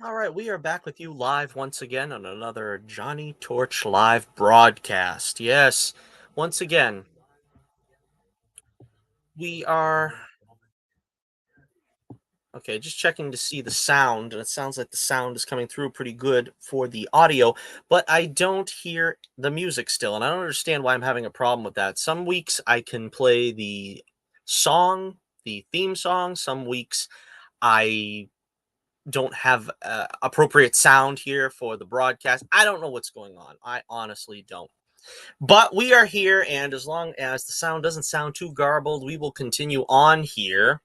All right, we are back with you live once again on another Johnny Torch live broadcast. Yes, once again, we are okay, just checking to see the sound, and it sounds like the sound is coming through pretty good for the audio, but I don't hear the music still, and I don't understand why I'm having a problem with that. Some weeks I can play the song, the theme song, some weeks I don't have appropriate sound here for the broadcast. I don't know what's going on. I honestly don't. But we are here, and as long as the sound doesn't sound too garbled, we will continue on here.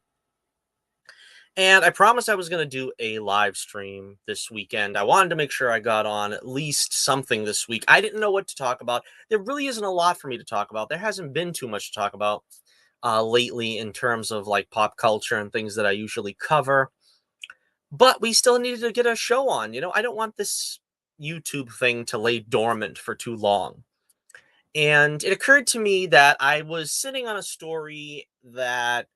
And I promised I was going to do a live stream this weekend. I wanted to make sure I got on at least something this week. I didn't know what to talk about. There really isn't a lot for me to talk about. There hasn't been too much to talk about lately in terms of like pop culture and things that I usually cover. But we still needed to get a show on. I don't want this YouTube thing to lay dormant for too long. And it occurred to me that I was sitting on a story that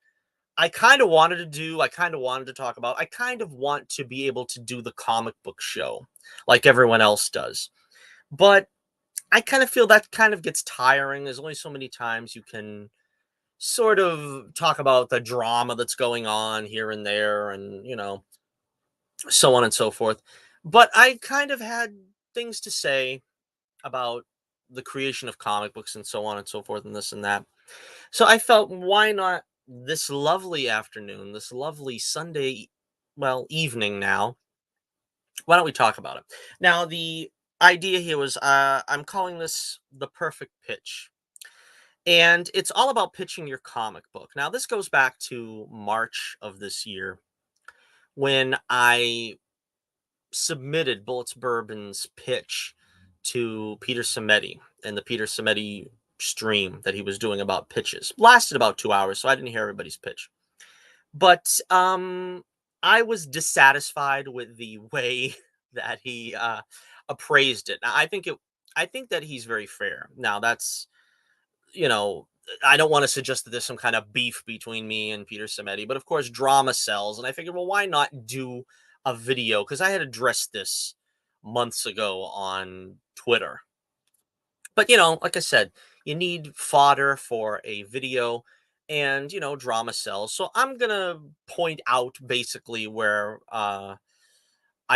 I kind of wanted to do. I kind of wanted to talk about. I kind of want to be able to do the comic book show like everyone else does. But I kind of feel that kind of gets tiring. There's only so many times you can sort of talk about the drama that's going on here and there and, so on and so forth. But I kind of had things to say about the creation of comic books and so on and so forth and this and that. So I felt, why not this lovely afternoon, this lovely Sunday, well, evening now, why don't we talk about it? Now, the idea here was I'm calling this the perfect pitch. And it's all about pitching your comic book. Now, this goes back to March of this year when I submitted Bullets Bourbon's pitch to Peter Samedi and the Peter Samedi stream that he was doing about pitches. Lasted about 2 hours, so I didn't hear everybody's pitch. But I was dissatisfied with the way that he appraised it. Now, I think that he's very fair. Now that's you know I don't want to suggest that there's some kind of beef between me and Peter Samedi, but of course drama sells, and I figured, well, why not do a video? Because I had addressed this months ago on Twitter. But like I said, you need fodder for a video, and drama sells. So I'm gonna point out basically where I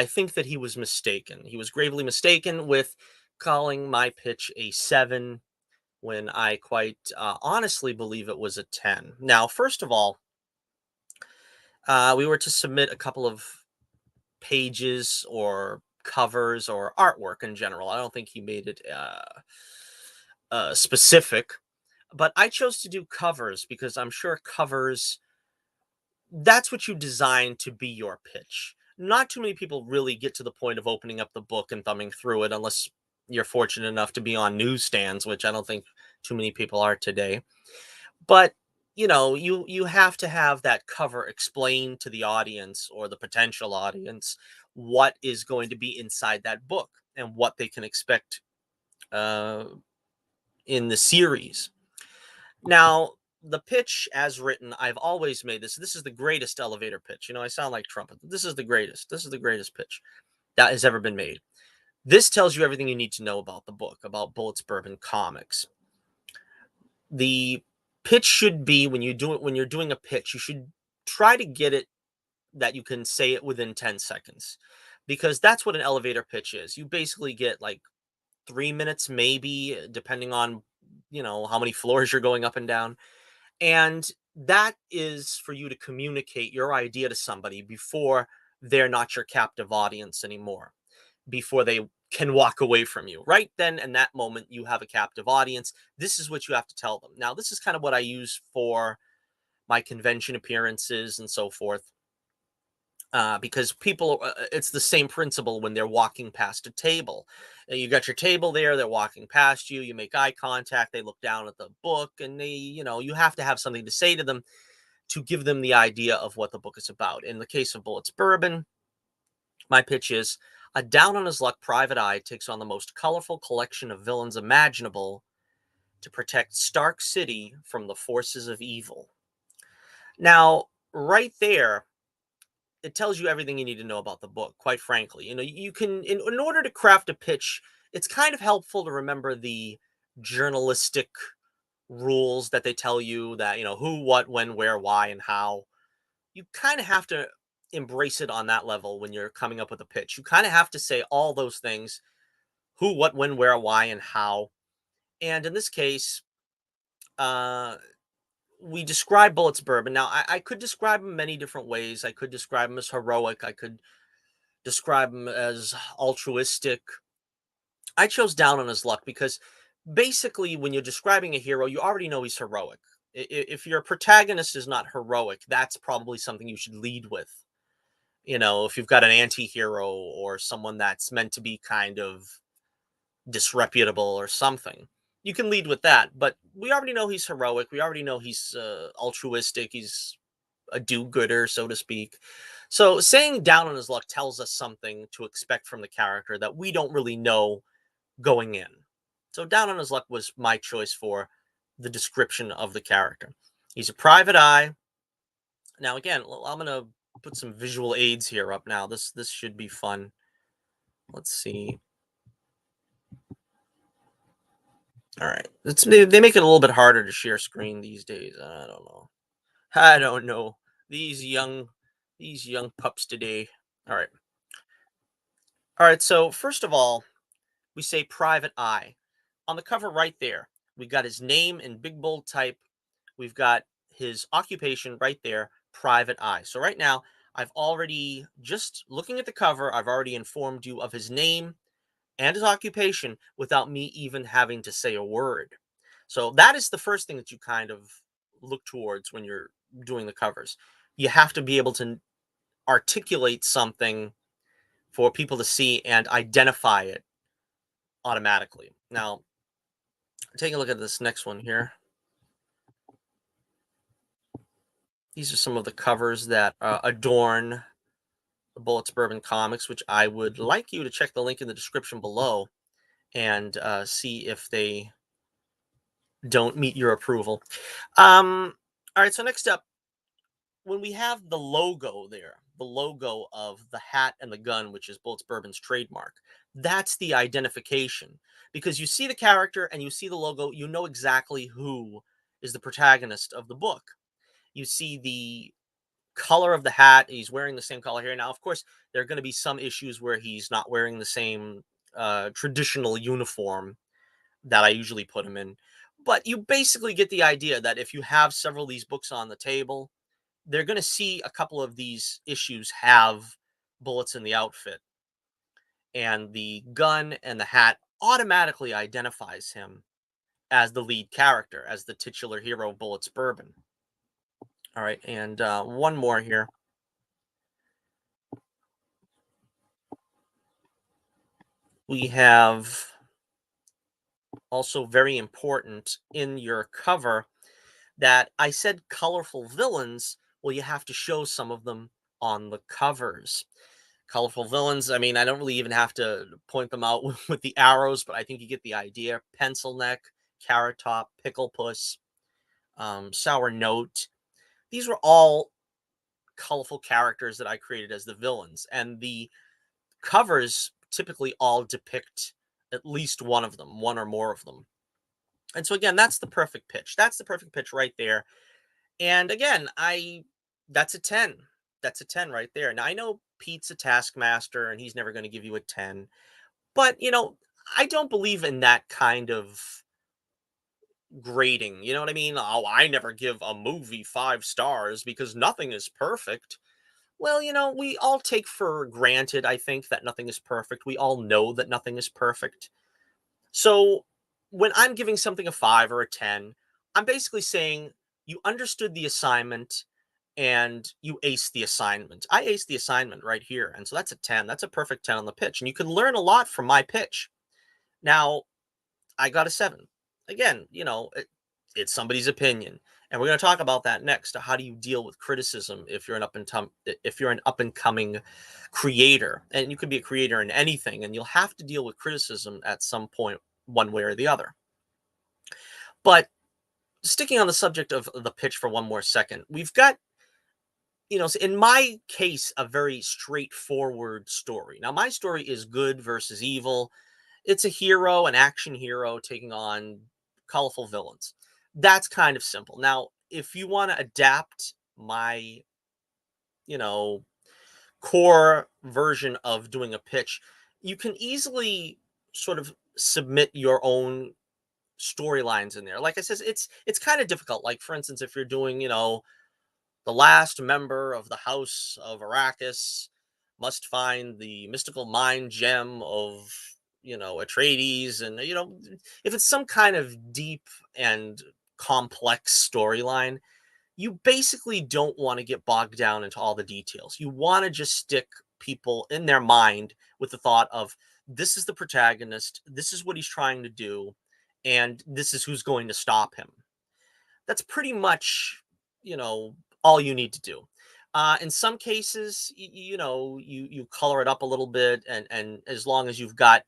think that he was mistaken. He was gravely mistaken with calling my pitch a 7 when I quite honestly believe it was a 10. Now, first of all, we were to submit a couple of pages or covers or artwork in general. I don't think he made it specific, but I chose to do covers because I'm sure covers, that's what you design to be your pitch. Not too many people really get to the point of opening up the book and thumbing through it unless you're fortunate enough to be on newsstands, which I don't think too many people are today. But you have to have that cover explain to the audience or the potential audience what is going to be inside that book and what they can expect uh, in the series. Now, the pitch as written, I've always made this. This is the greatest elevator pitch. I sound like trumpet. This is the greatest. This is the greatest pitch that has ever been made. This tells you everything you need to know about the book, about Bullets Bourbon Comics. The pitch should be, when you're doing a pitch, you should try to get it that you can say it within 10 seconds, because that's what an elevator pitch is. You basically get like 3 minutes, maybe, depending on how many floors you're going up and down. And that is for you to communicate your idea to somebody before they're not your captive audience anymore, before they can walk away from you. Right then, in that moment, you have a captive audience. This is what you have to tell them. Now, this is kind of what I use for my convention appearances and so forth. Because people, it's the same principle when they're walking past a table. You got your table there, they're walking past you, you make eye contact, they look down at the book, and you have to have something to say to them to give them the idea of what the book is about. In the case of Bullets Bourbon, my pitch is: a down on his luck private eye takes on the most colorful collection of villains imaginable to protect Stark City from the forces of evil. Now, right there, it tells you everything you need to know about the book, quite frankly. You can, in order to craft a pitch, it's kind of helpful to remember the journalistic rules that they tell you, that, who, what, when, where, why, and how. You kind of have to embrace it on that level when you're coming up with a pitch. You kind of have to say all those things: who, what, when, where, why, and how. And in this case, uh, we describe Bullets Bourbon. Now, I could describe him many different ways. I could describe him as heroic. I could describe him as altruistic. I chose down on his luck because basically, when you're describing a hero, you already know he's heroic. If your protagonist is not heroic, that's probably something you should lead with. If you've got an anti-hero or someone that's meant to be kind of disreputable or something, you can lead with that. But we already know he's heroic. We already know he's altruistic. He's a do-gooder, so to speak. So saying down on his luck tells us something to expect from the character that we don't really know going in. So down on his luck was my choice for the description of the character. He's a private eye. Now again, I'm gonna put some visual aids here up now. This should be fun. Let's see. All right. They make it a little bit harder to share screen these days. I don't know. I don't know. These young these young pups today. All right. All right. So first of all, we say private eye. On the cover right there, we got his name in big bold type. We've got his occupation right there, private eye. So right now, I've already, just looking at the cover, I've already informed you of his name and his occupation without me even having to say a word. So that is the first thing that you kind of look towards when you're doing the covers. You have to be able to articulate something for people to see and identify it automatically. Now, take a look at this next one here. These are some of the covers that adorn the Bullets Bourbon comics, which I would like you to check the link in the description below and see if they don't meet your approval. All right, so next up, when we have the logo there, the logo of the hat and the gun, which is Bullets Bourbon's trademark, that's the identification. Because you see the character and you see the logo, you know exactly who is the protagonist of the book. You see the color of the hat. He's wearing the same color here. Now, of course, there are going to be some issues where he's not wearing the same traditional uniform that I usually put him in. But you basically get the idea that if you have several of these books on the table, they're going to see a couple of these issues have bullets in the outfit. And the gun and the hat automatically identifies him as the lead character, as the titular hero of Bullets Bourbon. All right, and one more here. We have also very important in your cover that I said colorful villains. Well, you have to show some of them on the covers. Colorful villains, I mean, I don't really even have to point them out with the arrows, but I think you get the idea. Pencil Neck, Carrot Top, Pickle Puss, Sour Note. These were all colorful characters that I created as the villains. And the covers typically all depict at least one of them, one or more of them. And so again, that's the perfect pitch. That's the perfect pitch right there. And again, I that's a 10. That's a 10 right there. Now I know Pete's a taskmaster and he's never going to give you a 10. But, I don't believe in that kind of grading. You know what I mean? Oh, I never give a movie 5 stars because nothing is perfect. Well, we all take for granted, I think, that nothing is perfect. We all know that nothing is perfect. So when I'm giving something a 5 or a 10, I'm basically saying you understood the assignment and you aced the assignment. I aced the assignment right here. And so that's a 10. That's a perfect 10 on the pitch. And you can learn a lot from my pitch. Now, I got a 7. Again, it's somebody's opinion. And we're going to talk about that next. How do you deal with criticism if you're an up and coming creator? And you can be a creator in anything, and you'll have to deal with criticism at some point, one way or the other. But sticking on the subject of the pitch for one more second, we've got in my case, a very straightforward story. Now, my story is good versus evil. It's a hero, an action hero taking on colorful villains. That's kind of simple. Now, if you want to adapt my, you know, core version of doing a pitch, you can easily sort of submit your own storylines in there. Like I says, it's kind of difficult. Like for instance, if you're doing, the last member of the House of Arrakis must find the mystical mind gem of, Atreides, and if it's some kind of deep and complex storyline, you basically don't want to get bogged down into all the details. You want to just stick people in their mind with the thought of, this is the protagonist, this is what he's trying to do, and this is who's going to stop him. That's pretty much, you know, all you need to do. In some cases, you color it up a little bit, and as long as you've got,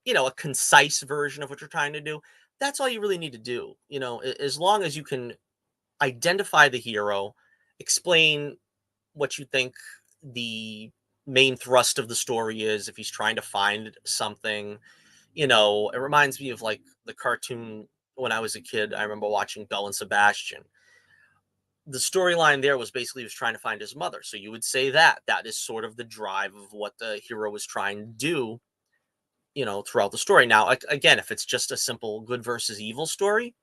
a concise version of what you're trying to do, that's all you really need to do. As long as you can identify the hero, explain what you think the main thrust of the story is, if he's trying to find something. It reminds me of like the cartoon when I was a kid. I remember watching Belle and Sebastian. The storyline there was basically he was trying to find his mother. So you would say that is sort of the drive of what the hero was trying to do, throughout the story. Now, again, if it's just a simple good versus evil story,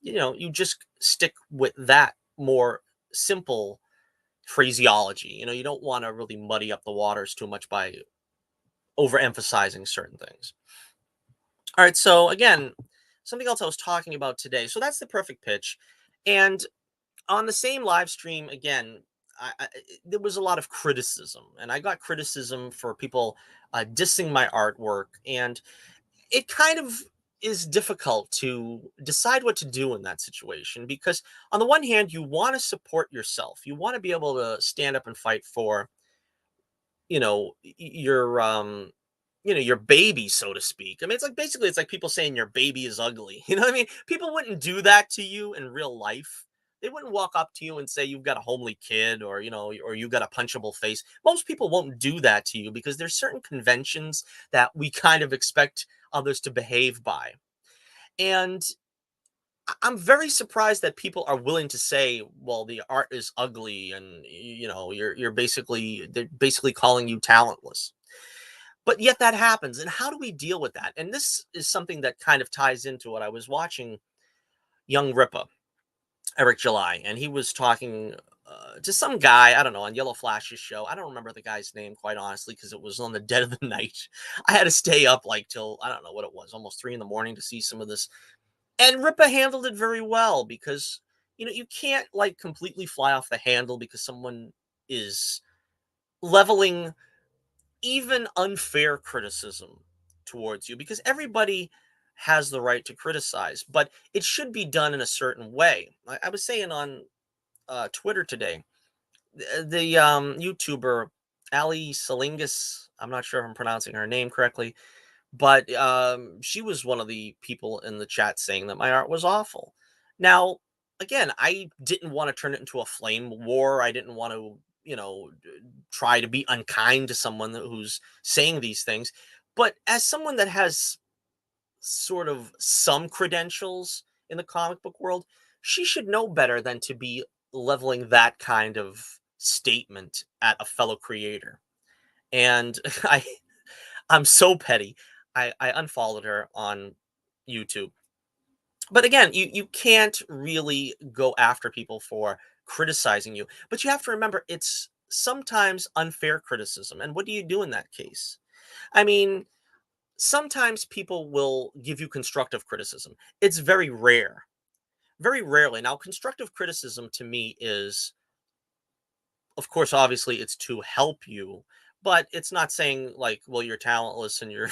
you just stick with that more simple phraseology. You don't want to really muddy up the waters too much by overemphasizing certain things. All right, so again, something else I was talking about today. So that's the perfect pitch. And on the same live stream, again, there was a lot of criticism, and I got criticism for people dissing my artwork, and it kind of is difficult to decide what to do in that situation because on the one hand you want to support yourself, you want to be able to stand up and fight for your your baby, so to speak. I mean, it's like basically it's like people saying your baby is ugly. You know what I mean? People wouldn't do that to you in real life. They wouldn't walk up to you and say you've got a homely kid, or or you got a punchable face. Most people won't do that to you because there's certain conventions that we kind of expect others to behave by. And I'm very surprised that people are willing to say, well, the art is ugly, and you're basically, they're basically calling you talentless. But yet that happens. And how do we deal with that? And this is something that kind of ties into what I was watching. Young Ripa, Eric July, and he was talking to some guy, I don't know, on Yellow Flash's show. I don't remember the guy's name, quite honestly, because it was on the dead of the night. I had to stay up like till, I don't know what it was, almost 3 in the morning to see some of this. And Ripa handled it very well because, you can't like completely fly off the handle because someone is leveling even unfair criticism towards you, because everybody has the right to criticize, but it should be done in a certain way. I was saying on Twitter today, the YouTuber Ali Salingus, I'm not sure if I'm pronouncing her name correctly, but she was one of the people in the chat saying that my art was awful. Now, again, I didn't want to turn it into a flame war. I didn't want to, try to be unkind to someone who's saying these things. But as someone that has sort of some credentials in the comic book world, she should know better than to be leveling that kind of statement at a fellow creator. And I'm so petty. I unfollowed her on YouTube. But again, you can't really go after people for criticizing you. But you have to remember it's sometimes unfair criticism. And what do you do in that case? I mean, sometimes people will give you constructive criticism. It's very rare. Very rarely. Now, constructive criticism to me is, of course, obviously it's to help you, but it's not saying like, well, you're talentless and you're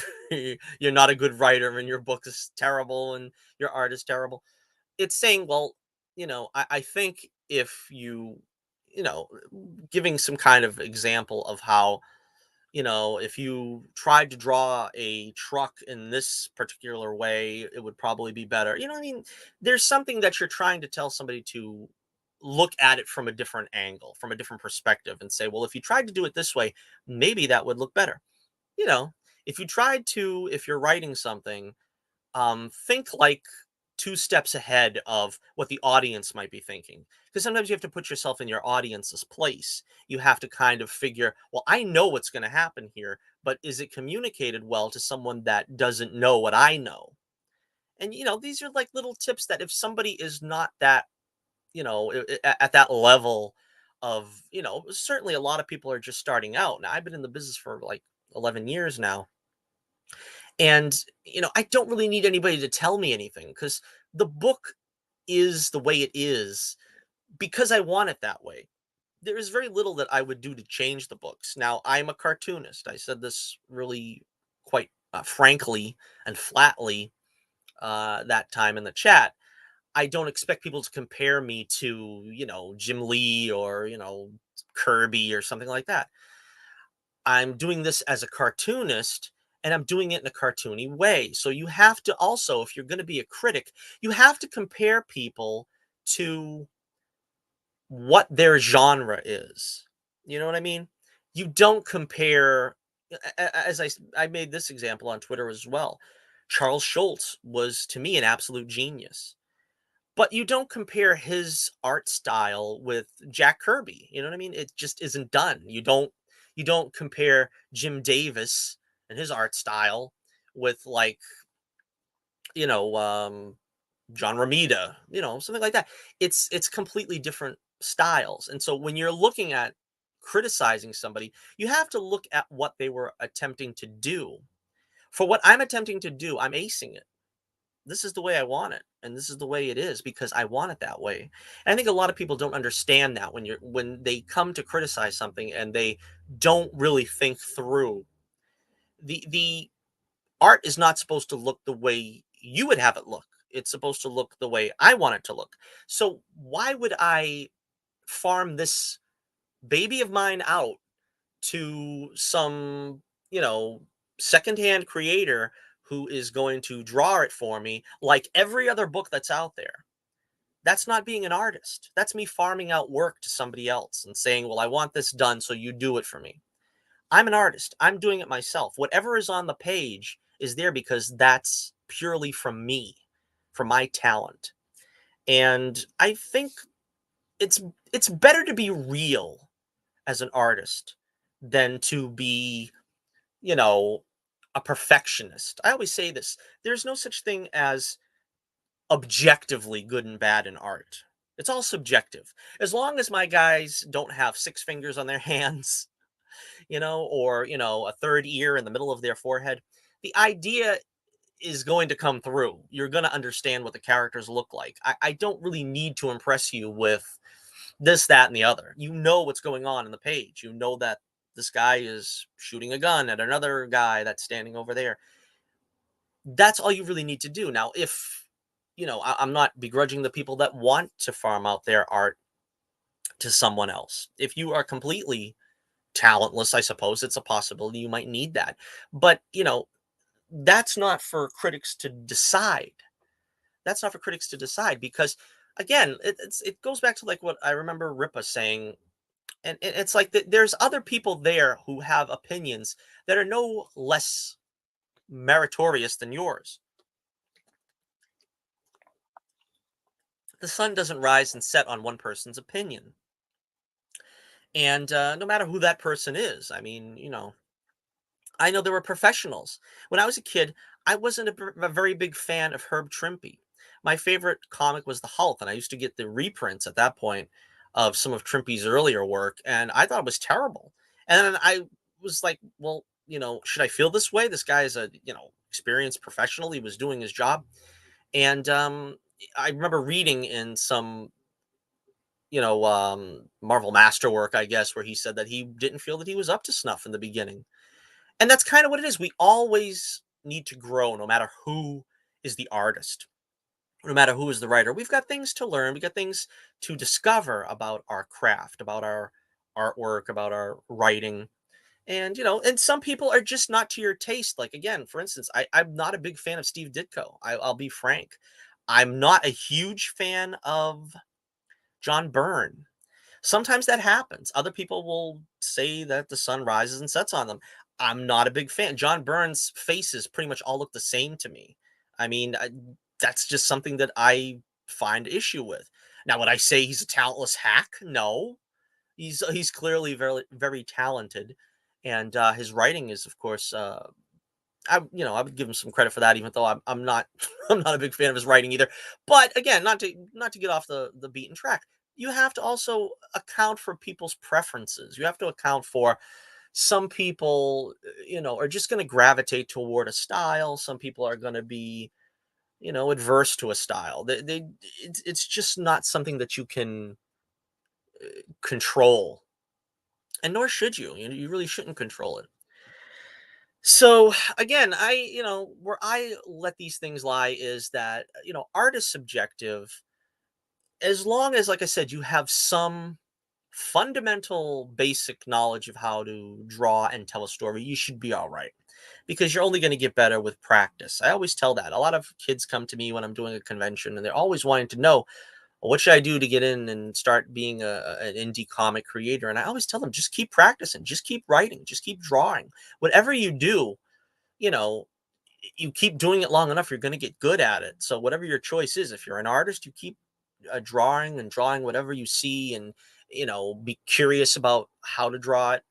you're not a good writer and your book is terrible and your art is terrible. It's saying, well, I think if you know giving some kind of example of how, if you tried to draw a truck in this particular way, it would probably be better. You know what I mean? There's something that you're trying to tell somebody to look at it from a different angle, from a different perspective, and say, well, if you tried to do it this way, maybe that would look better. You know, if you tried to, if you're writing something, think like two steps ahead of what the audience might be thinking. Because sometimes you have to put yourself in your audience's place. You have to kind of figure, well, I know what's going to happen here, but is it communicated well to someone that doesn't know what I know? And, these are like little tips that if somebody is not that, at that level of, certainly a lot of people are just starting out. Now, I've been in the business for like 11 years now. And, I don't really need anybody to tell me anything because the book is the way it is because I want it that way. There is very little that I would do to change the books. Now, I'm a cartoonist. I said this really quite frankly and flatly that time in the chat. I don't expect people to compare me to, Jim Lee or, Kirby or something like that. I'm doing this as a cartoonist and I'm doing it in a cartoony way. So you have to also, if you're going to be a critic, you have to compare people to what their genre is. You know what I mean? You don't compare, as I made this example on Twitter as well. Charles Schultz was to me an absolute genius. But you don't compare his art style with Jack Kirby, you know what I mean? It just isn't done. You don't compare Jim Davis and his art style with like, you know, um John Romita, something like that. It's completely different styles. And so when you're looking at criticizing somebody, you have to look at what they were attempting to do. For what I'm attempting to do, I'm acing it. This is the way I want it, and this is the way it is because I want it that way. And I think a lot of people don't understand that when they come to criticize something and they don't really think through. The art is not supposed to look the way you would have it look. It's supposed to look the way I want it to look. So why would I farm this baby of mine out to some, you know, secondhand creator who is going to draw it for me like every other book that's out there? That's not being an artist. That's me farming out work to somebody else and saying, well, I want this done, so you do it for me. I'm an artist. I'm doing it myself. Whatever is on the page is there because that's purely from me, from my talent. And I think it's it's better to be real as an artist than to be, you know, a perfectionist. I always say this. There's no such thing as objectively good and bad in art. It's all subjective. As long as my guys don't have six fingers on their hands, or, a third ear in the middle of their forehead, the idea is going to come through. You're going to understand what the characters look like. I don't really need to impress you with this, that, and the other. You know what's going on in the page. You know that this guy is shooting a gun at another guy that's standing over there. That's all you really need to do. Now, if, I'm not begrudging the people that want to farm out their art to someone else. If you are completely talentless, I suppose it's a possibility you might need that. But, that's not for critics to decide. That's not for critics to decide because, again, it goes back to like what I remember Ripa saying, and it's like there's other people there who have opinions that are no less meritorious than yours. The sun doesn't rise and set on one person's opinion, and no matter who that person is, I mean, I know there were professionals. When I was a kid, I wasn't a very big fan of Herb Trimpe. My favorite comic was The Hulk, and I used to get the reprints at that point of some of Trimpe's earlier work, and I thought it was terrible. And then I was like, well, should I feel this way? This guy is a, experienced professional. He was doing his job. And I remember reading in some, Marvel Masterwork, I guess, where he said that he didn't feel that he was up to snuff in the beginning. And that's kind of what it is. We always need to grow no matter who is the artist, no matter who is the writer. We've got things to learn, we got things to discover about our craft, about our artwork, about our writing. And and some people are just not to your taste. Like, again, for instance, I'm not a big fan of Steve Ditko. I'll be frank. I'm not a huge fan of John Byrne. Sometimes that happens. Other people will say that the sun rises and sets on them. I'm not a big fan. John Byrne's faces pretty much all look the same to me. I mean, that's just something that I find issue with. Now, would I say he's a talentless hack? No, he's clearly very talented, and his writing is, of course, I would give him some credit for that, even though I'm not I'm not a big fan of his writing either. But again, not to get off the beaten track, you have to also account for people's preferences. You have to account for some people, are just going to gravitate toward a style. Some people are going to be, adverse to a style. It's just not something that you can control, and nor should you. You really shouldn't control it. So again, where I let these things lie is that, art is subjective. As long as, like I said, you have some fundamental basic knowledge of how to draw and tell a story, you should be all right, because you're only going to get better with practice. I always tell that. A lot of kids come to me when I'm doing a convention and they're always wanting to know, "Well, what should I do to get in and start being an indie comic creator?" And I always tell them, just keep practicing, just keep writing, just keep drawing. Whatever you do, you know, you keep doing it long enough, you're going to get good at it. So whatever your choice is, if you're an artist, you keep drawing and drawing whatever you see, and be curious about how to draw it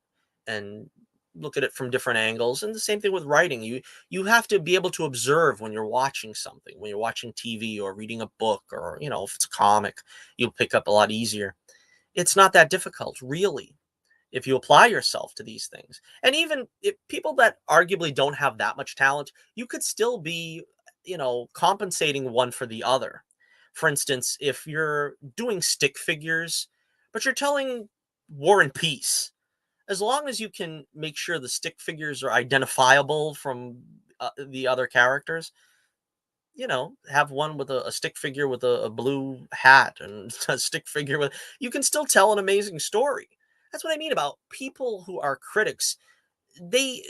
and look at it from different angles. And the same thing with writing. You have to be able to observe when you're watching something, when you're watching TV or reading a book, or if it's a comic, you'll pick up a lot easier. It's not that difficult, really, if you apply yourself to these things. And even if people that arguably don't have that much talent, you could still be, compensating one for the other. For instance, if you're doing stick figures, but you're telling War and Peace, as long as you can make sure the stick figures are identifiable from the other characters, have one with a stick figure with a blue hat, and a stick figure with, you can still tell an amazing story. That's what I mean about people who are critics. They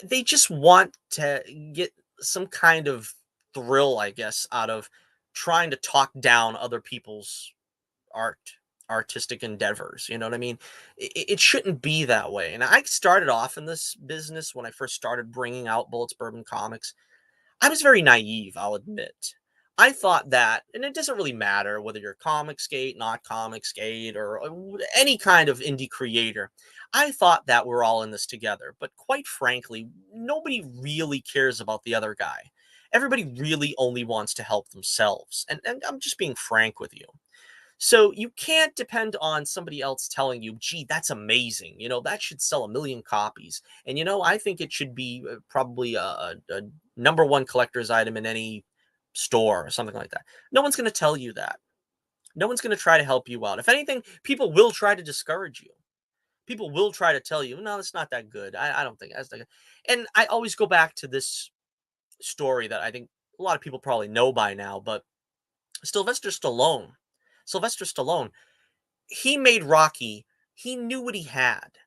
they just want to get some kind of thrill, I guess, out of trying to talk down other people's art, artistic endeavors. You know what I mean? It shouldn't be that way. And I started off in this business when I first started bringing out Bullets Bourbon comics. I was very naive, I'll admit. I thought that, and it doesn't really matter whether you're comic skate, not comic skate, or any kind of indie creator. I thought that we're all in this together. But quite frankly, nobody really cares about the other guy. Everybody really only wants to help themselves. And I'm just being frank with you. So you can't depend on somebody else telling you, "Gee, that's amazing. That should sell a million copies." And I think it should be probably a number one collector's item in any store or something like that. No one's going to tell you that. No one's going to try to help you out. If anything, people will try to discourage you. People will try to tell you, "No, it's not that good. I don't think that's that good." And I always go back to this story that I think a lot of people probably know by now, but Sylvester Stallone. Sylvester Stallone, he made Rocky. He knew what he had.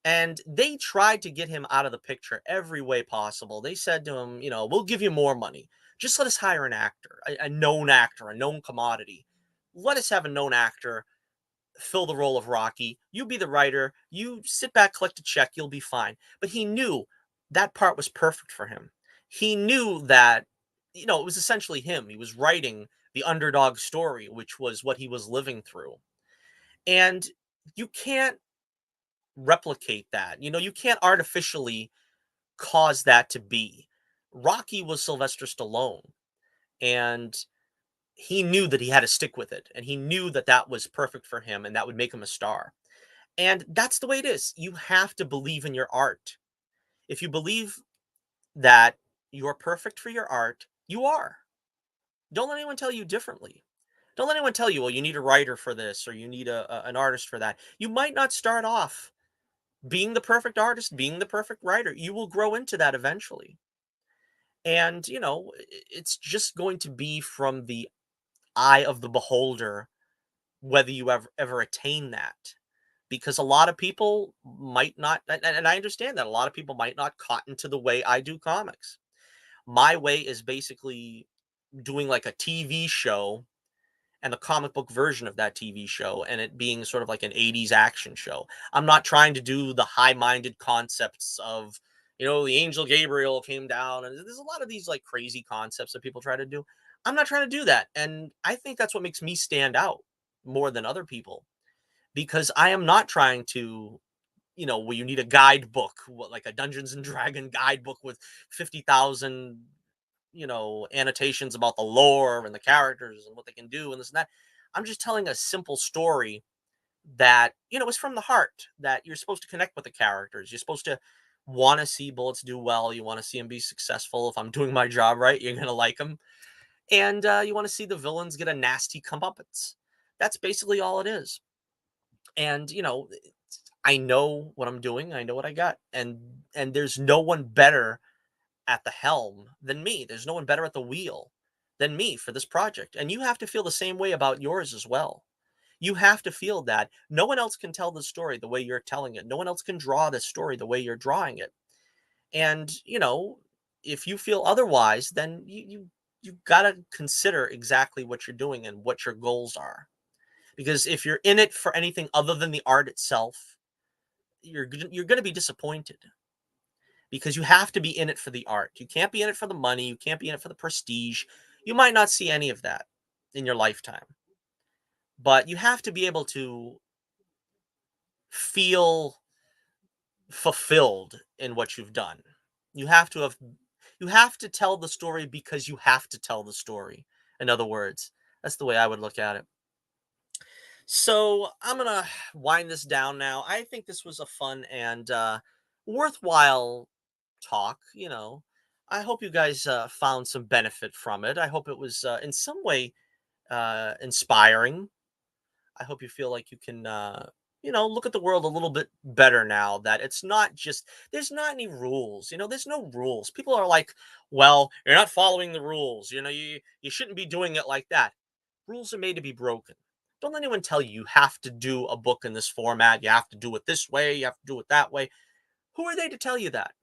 And they tried to get him out of the picture every way possible. They said to him, "We'll give you more money. Just let us hire an actor, a known commodity. Let us have a known actor fill the role of Rocky. You be the writer. You sit back, collect a check. You'll be fine." But he knew that part was perfect for him. He knew that, it was essentially him. He was writing the underdog story, which was what he was living through. And you can't replicate that. You can't artificially cause that to be. Rocky was Sylvester Stallone, and he knew that he had to stick with it, and he knew that that was perfect for him and that would make him a star. And that's the way it is. You have to believe in your art. If you believe that you're perfect for your art, you are. Don't let anyone tell you differently. Don't let anyone tell you, "Well, you need a writer for this, or you need an artist for that." You might not start off being the perfect artist, being the perfect writer. You will grow into that eventually. And, it's just going to be from the eye of the beholder whether you ever attain that. Because a lot of people might not, and I understand that a lot of people might not cotton to the way I do comics. My way is basically doing like a TV show and the comic book version of that TV show, and it being sort of like an 80s action show. I'm not trying to do the high-minded concepts of, the angel Gabriel came down, and there's a lot of these like crazy concepts that people try to do. I'm not trying to do that. And I think that's what makes me stand out more than other people, because I am not trying to, where you need a guidebook, like a Dungeons and Dragon guidebook with 50,000, annotations about the lore and the characters and what they can do and this and that. I'm just telling a simple story that, is from the heart, that you're supposed to connect with the characters. You're supposed to want to see Bullets do well. You want to see him be successful. If I'm doing my job right, you're going to like him. And you want to see the villains get a nasty comeuppance. That's basically all it is. And, I know what I'm doing. I know what I got. And there's no one better at the helm than me. There's no one better at the wheel than me for this project. And you have to feel the same way about yours as well. You have to feel that no one else can tell the story the way you're telling it. No one else can draw the story the way you're drawing it. And, if you feel otherwise, then you got to consider exactly what you're doing and what your goals are. Because if you're in it for anything other than the art itself, you're going to be disappointed, because you have to be in it for the art. You can't be in it for the money. You can't be in it for the prestige. You might not see any of that in your lifetime, but you have to be able to feel fulfilled in what you've done. You have to have you have to tell the story because you have to tell the story. In other words, that's the way I would look at it. So I'm gonna wind this down now. I think this was a fun and worthwhile talk. I hope you guys found some benefit from it. I hope it was in some way inspiring. I hope you feel like you can, look at the world a little bit better now, that it's not just, there's not any rules, there's no rules. People are like, well, you're not following the rules. You shouldn't be doing it like that. Rules are made to be broken. Don't let anyone tell you you have to do a book in this format. You have to do it this way. You have to do it that way. Who are they to tell you that?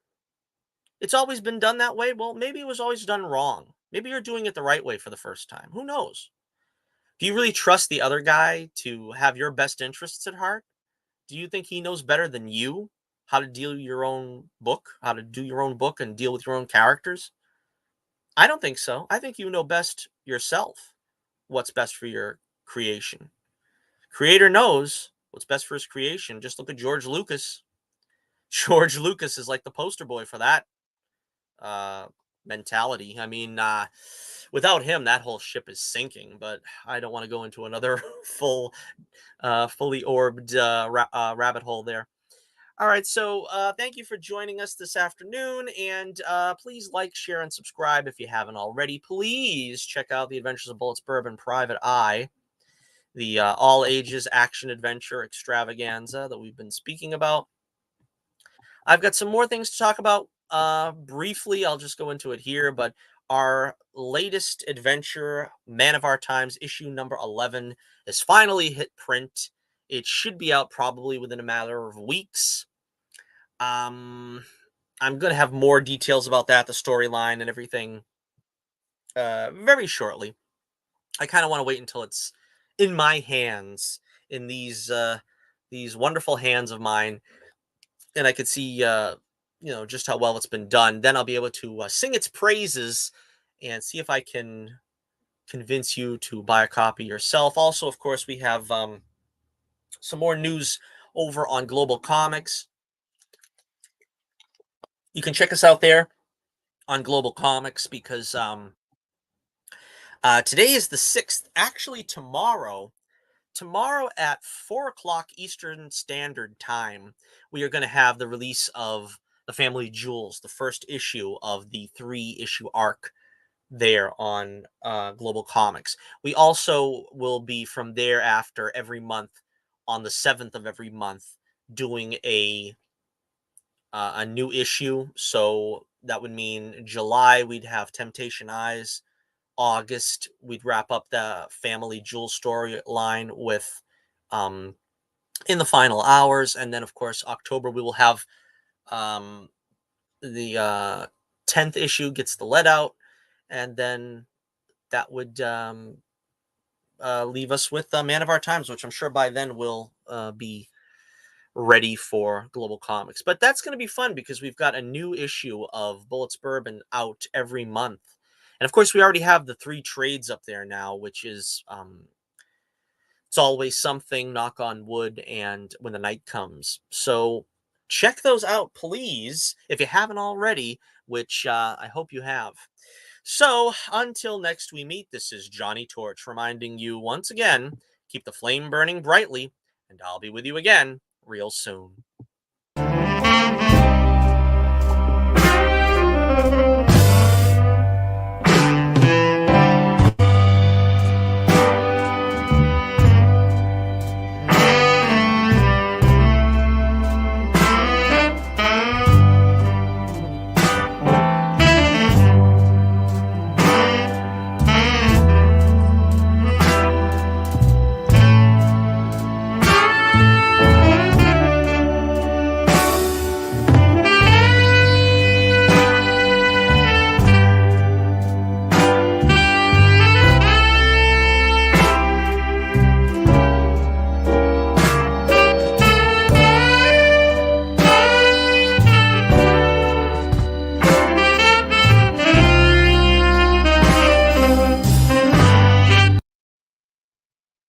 It's always been done that way. Well, maybe it was always done wrong. Maybe you're doing it the right way for the first time. Who knows? Do you really trust the other guy to have your best interests at heart? Do you think he knows better than you how to deal your own book, how to do your own book and deal with your own characters? I don't think so. I think you know best yourself what's best for your creation. Creator knows what's best for his creation. Just look at George Lucas. George Lucas is like the poster boy for that uh, mentality. I mean, without him, that whole ship is sinking. But I don't want to go into another fully orbed rabbit hole there. All right, so thank you for joining us this afternoon, and please like, share, and subscribe if you haven't already. Please check out the Adventures of Bullets Bourbon Private Eye, the all ages action adventure extravaganza that we've been speaking about. I've got some more things to talk about. Briefly, I'll just go into it here, but our latest adventure, Man of Our Times, issue number 11, has finally hit print. It should be out probably within a matter of weeks. Um, I'm going to have more details about that, the storyline and everything, very shortly. I kind of want to wait until it's in my hands, in these wonderful hands of mine, and I could see, just how well it's been done. Then I'll be able to sing its praises and see if I can convince you to buy a copy yourself. Also, of course, we have some more news over on Global Comics. You can check us out there on Global Comics, because today is the 6th. Actually, tomorrow at 4 o'clock Eastern Standard Time, we are going to have the release of The Family Jewels, the first issue of the 3-issue arc there on Global Comics. We also will be from thereafter every month, on the 7th of every month, doing a new issue. So that would mean July we'd have Temptation Eyes. August we'd wrap up the Family Jewel storyline with um In the Final Hours, and then of course October we will have um the 10th issue gets the let out, and then that would leave us with Man of Our Times, which I'm sure by then will be ready for global comics. But that's going to be fun because we've got a new issue of Bullets Bourbon out every month. And of course, we already have the three trades up there now, which is It's Always Something, Knock on Wood, and When the Night Comes. So check those out, please, if you haven't already, which I hope you have. So until next we meet, this is Johnny Torch reminding you once again, keep the flame burning brightly, and I'll be with you again real soon.